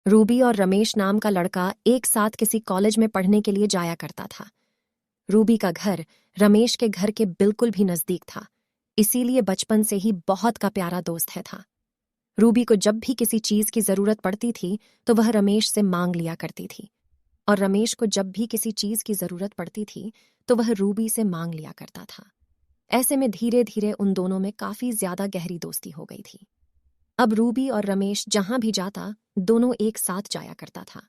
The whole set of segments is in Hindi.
रूबी और रमेश नाम का लड़का एक साथ किसी कॉलेज में पढ़ने के लिए जाया करता था। रूबी का घर रमेश के घर के बिल्कुल भी नजदीक था, इसीलिए बचपन से ही बहुत का प्यारा दोस्त था। रूबी को जब भी किसी चीज की जरूरत पड़ती थी तो वह रमेश से मांग लिया करती थी, और रमेश को जब भी किसी चीज की जरूरत पड़ती थी तो वह रूबी से मांग लिया करता था। ऐसे में धीरे धीरे उन दोनों में काफी ज्यादा गहरी दोस्ती हो गई थी। अब रूबी और रमेश जहां भी जाता दोनों एक साथ जाया करता था।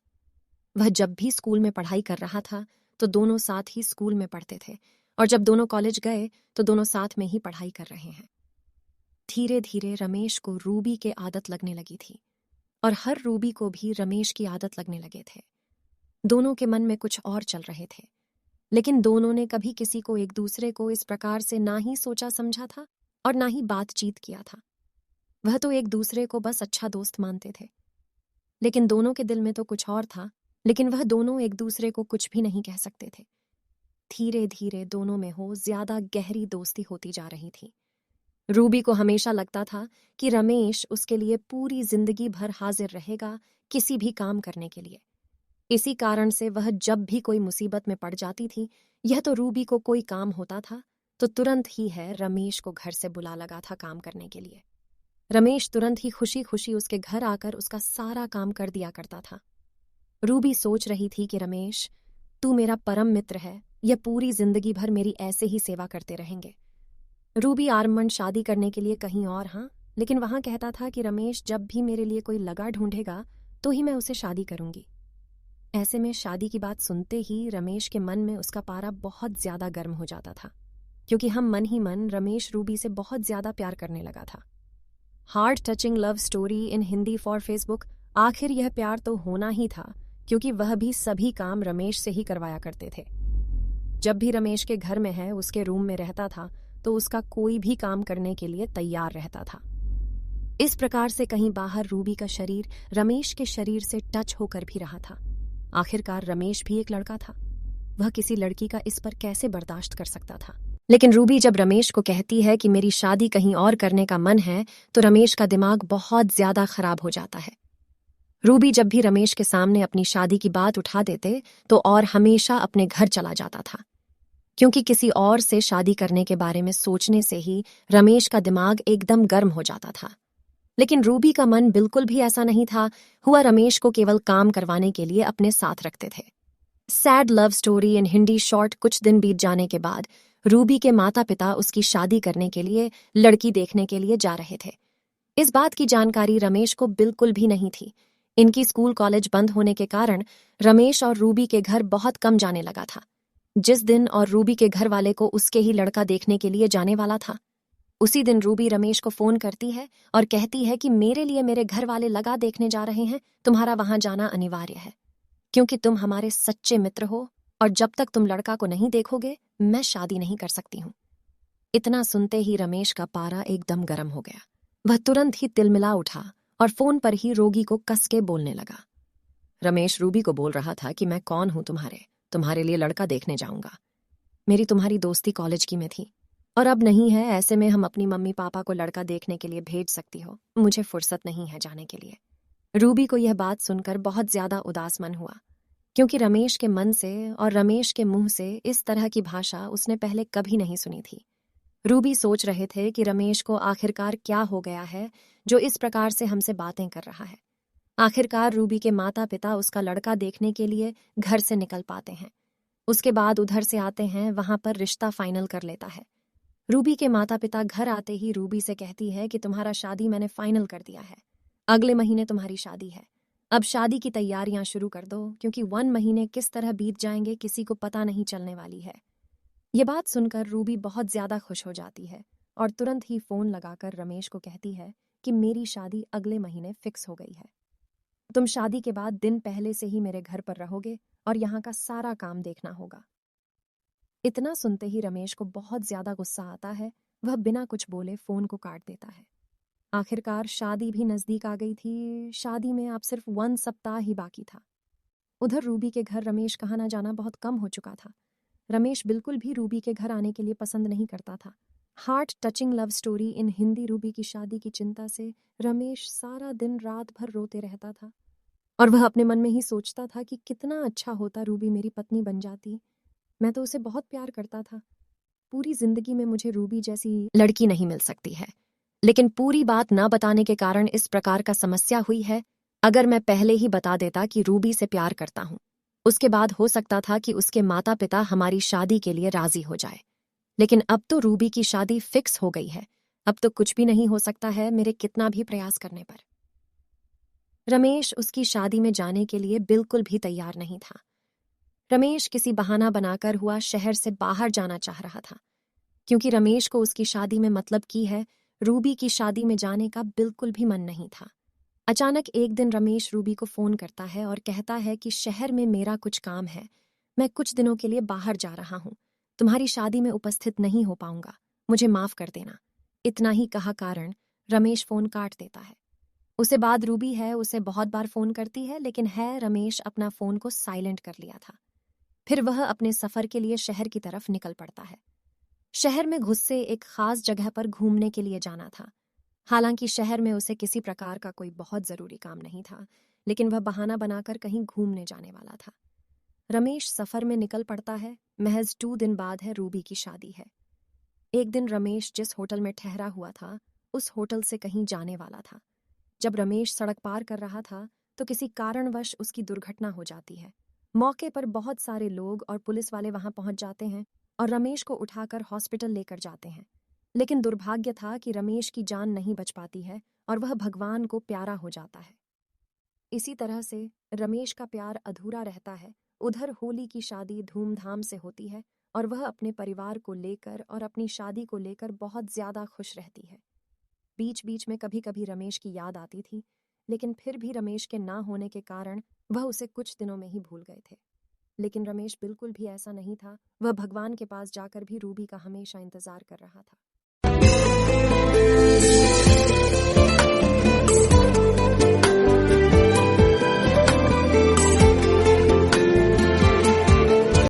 वह जब भी स्कूल में पढ़ाई कर रहा था तो दोनों साथ ही स्कूल में पढ़ते थे, और जब दोनों कॉलेज गए तो दोनों साथ में ही पढ़ाई कर रहे हैं। धीरे धीरे रमेश को रूबी के आदत लगने लगी थी, और हर रूबी को भी रमेश की आदत लगने लगे थे। दोनों के मन में कुछ और चल रहे थे, लेकिन दोनों ने कभी किसी को एक दूसरे को इस प्रकार से ना ही सोचा समझा था और ना ही बातचीत किया था। वह तो एक दूसरे को बस अच्छा दोस्त मानते थे, लेकिन दोनों के दिल में तो कुछ और था। लेकिन वह दोनों एक दूसरे को कुछ भी नहीं कह सकते थे। धीरे धीरे दोनों में हो ज्यादा गहरी दोस्ती होती जा रही थी। रूबी को हमेशा लगता था कि रमेश उसके लिए पूरी जिंदगी भर हाजिर रहेगा, किसी भी काम करने के लिए। इसी कारण से वह जब भी कोई मुसीबत में पड़ जाती थी, यह तो रूबी को कोई काम होता था तो तुरंत ही है रमेश को घर से बुला लगा था काम करने के लिए। रमेश तुरंत ही खुशी खुशी उसके घर आकर उसका सारा काम कर दिया करता था। रूबी सोच रही थी कि रमेश, तू मेरा परम मित्र है, यह पूरी जिंदगी भर मेरी ऐसे ही सेवा करते रहेंगे। रूबी आरमन शादी करने के लिए कहीं और, हाँ, लेकिन वहां कहता था कि रमेश जब भी मेरे लिए कोई लगा ढूंढेगा तो ही मैं उसे शादी करूंगी। ऐसे में शादी की बात सुनते ही रमेश के मन में उसका पारा बहुत ज्यादा गर्म हो जाता था, क्योंकि हम मन ही मन रमेश रूबी से बहुत ज्यादा प्यार करने लगा था। Heart touching love story in Hindi for Facebook. आखिर यह प्यार तो होना ही था, क्योंकि वह भी सभी काम रमेश से ही करवाया करते थे। जब भी रमेश के घर में है उसके रूम में रहता था तो उसका कोई भी काम करने के लिए तैयार रहता था। इस प्रकार से कहीं बाहर रूबी का शरीर रमेश के शरीर से टच होकर भी रहा था। आखिरकार रमेश भी एक लड़का था, वह किसी लड़की का इस पर कैसे बर्दाश्त कर सकता था। लेकिन रूबी जब रमेश को कहती है कि मेरी शादी कहीं और करने का मन है तो रमेश का दिमाग बहुत ज्यादा खराब हो जाता है। रूबी जब भी रमेश के सामने अपनी शादी की बात उठा देते तो और हमेशा अपने घर चला जाता था, क्योंकि किसी और से शादी करने के बारे में सोचने से ही रमेश का दिमाग एकदम गर्म हो जाता था। लेकिन रूबी का मन बिल्कुल भी ऐसा नहीं था। हुआ रमेश को केवल काम करवाने के लिए अपने साथ रखते थे। Sad love story in Hindi short. कुछ दिन बीत जाने के बाद रूबी के माता पिता उसकी शादी करने के लिए लड़की देखने के लिए जा रहे थे। इस बात की जानकारी रमेश को बिल्कुल भी नहीं थी। इनकी स्कूल कॉलेज बंद होने के कारण रमेश और रूबी के घर बहुत कम जाने लगा था। जिस दिन और रूबी के घर वाले को उसके ही लड़का देखने के लिए जाने वाला था, उसी दिन रूबी रमेश को फोन करती है और कहती है कि मेरे लिए मेरे घर वाले लगा देखने जा रहे हैं, तुम्हारा वहां जाना अनिवार्य है, क्योंकि तुम हमारे सच्चे मित्र हो, और जब तक तुम लड़का को नहीं देखोगे मैं शादी नहीं कर सकती हूँ। इतना सुनते ही रमेश का पारा एकदम गर्म हो गया। वह तुरंत ही तिलमिला उठा और फोन पर ही रोगी को कस के बोलने लगा। रमेश रूबी को बोल रहा था कि मैं कौन हूं, तुम्हारे लिए लड़का देखने जाऊंगा। मेरी तुम्हारी दोस्ती कॉलेज की में थी और अब नहीं है, ऐसे में हम अपनी मम्मी पापा को लड़का देखने के लिए भेज सकती हो, मुझे फुर्सत नहीं है जाने के लिए। रूबी को यह बात सुनकर बहुत ज्यादा उदास मन हुआ, क्योंकि रमेश के मन से और रमेश के मुंह से इस तरह की भाषा उसने पहले कभी नहीं सुनी थी। रूबी सोच रहे थे कि रमेश को आखिरकार क्या हो गया है जो इस प्रकार से हमसे बातें कर रहा है। आखिरकार रूबी के माता पिता उसका लड़का देखने के लिए घर से निकल पाते हैं, उसके बाद उधर से आते हैं, वहां पर रिश्ता फाइनल कर लेता है। रूबी के माता पिता घर आते ही रूबी से कहती है कि तुम्हारा शादी मैंने फाइनल कर दिया है, अगले महीने तुम्हारी शादी है, अब शादी की तैयारियां शुरू कर दो, क्योंकि 1 महीने किस तरह बीत जाएंगे किसी को पता नहीं चलने वाली है। ये बात सुनकर रूबी बहुत ज्यादा खुश हो जाती है और तुरंत ही फोन लगाकर रमेश को कहती है कि मेरी शादी अगले महीने फिक्स हो गई है, तुम शादी के बाद दिन पहले से ही मेरे घर पर रहोगे और यहाँ का सारा काम देखना होगा। इतना सुनते ही रमेश को बहुत ज्यादा गुस्सा आता है, वह बिना कुछ बोले फोन को काट देता है। आखिरकार शादी भी नजदीक आ गई थी, शादी में अब सिर्फ 1 सप्ताह ही बाकी था। उधर रूबी के घर रमेश का आना जाना बहुत कम हो चुका था। रमेश बिल्कुल भी रूबी के घर आने के लिए पसंद नहीं करता था। Heart touching love story in Hindi. Ruby की शादी की चिंता से रमेश सारा दिन रात भर रोते रहता था और वह अपने मन में ही सोचता था कि कितना अच्छा होता रूबी मेरी पत्नी बन जाती। मैं तो उसे बहुत प्यार करता था। पूरी जिंदगी में मुझे रूबी जैसी लड़की नहीं मिल सकती है। लेकिन पूरी बात न बताने के कारण इस प्रकार का समस्या हुई है। अगर मैं पहले ही बता देता कि रूबी से प्यार करता हूँ, उसके बाद हो सकता था कि उसके माता पिता हमारी शादी के लिए राजी हो जाए। लेकिन अब तो रूबी की शादी फिक्स हो गई है। अब तो कुछ भी नहीं हो सकता है मेरे कितना भी प्रयास करने पर। रमेश उसकी शादी में जाने के लिए बिल्कुल भी तैयार नहीं था। रमेश किसी बहाना बनाकर हुआ शहर से बाहर जाना चाह रहा था, क्योंकि रमेश को उसकी शादी में मतलब की है रूबी की शादी में जाने का बिल्कुल भी मन नहीं था। अचानक एक दिन रमेश रूबी को फोन करता है और कहता है कि शहर में मेरा कुछ काम है, मैं कुछ दिनों के लिए बाहर जा रहा हूं, तुम्हारी शादी में उपस्थित नहीं हो पाऊंगा, मुझे माफ कर देना। इतना ही कहा कारण रमेश फोन काट देता है। उसे बाद रूबी है उसे बहुत बार फोन करती है, लेकिन है रमेश अपना फोन को साइलेंट कर लिया था। फिर वह अपने सफर के लिए शहर की तरफ निकल पड़ता है। शहर में घुस से एक खास जगह पर घूमने के लिए जाना था। हालांकि शहर में उसे किसी प्रकार का कोई बहुत जरूरी काम नहीं था, लेकिन वह बहाना बनाकर कहीं घूमने जाने वाला था। रमेश सफर में निकल पड़ता है। महज 2 दिन बाद है रूबी की शादी है। एक दिन रमेश जिस होटल में ठहरा हुआ था, उस होटल से कहीं जाने वाला था। जब रमेश सड़क पार कर रहा था तो किसी कारणवश उसकी दुर्घटना हो जाती है। मौके पर बहुत सारे लोग और पुलिस वाले वहां पहुंच जाते हैं और रमेश को उठाकर हॉस्पिटल लेकर जाते हैं। लेकिन दुर्भाग्य था कि रमेश की जान नहीं बच पाती है और वह भगवान को प्यारा हो जाता है। इसी तरह से रमेश का प्यार अधूरा रहता है। उधर होली की शादी धूमधाम से होती है और वह अपने परिवार को लेकर और अपनी शादी को लेकर बहुत ज्यादा खुश रहती है। बीच बीच में कभी कभी रमेश की याद आती थी, लेकिन फिर भी रमेश के ना होने के कारण वह उसे कुछ दिनों में ही भूल गए थे। लेकिन रमेश बिल्कुल भी ऐसा नहीं था। वह भगवान के पास जाकर भी रूबी का हमेशा इंतजार कर रहा था।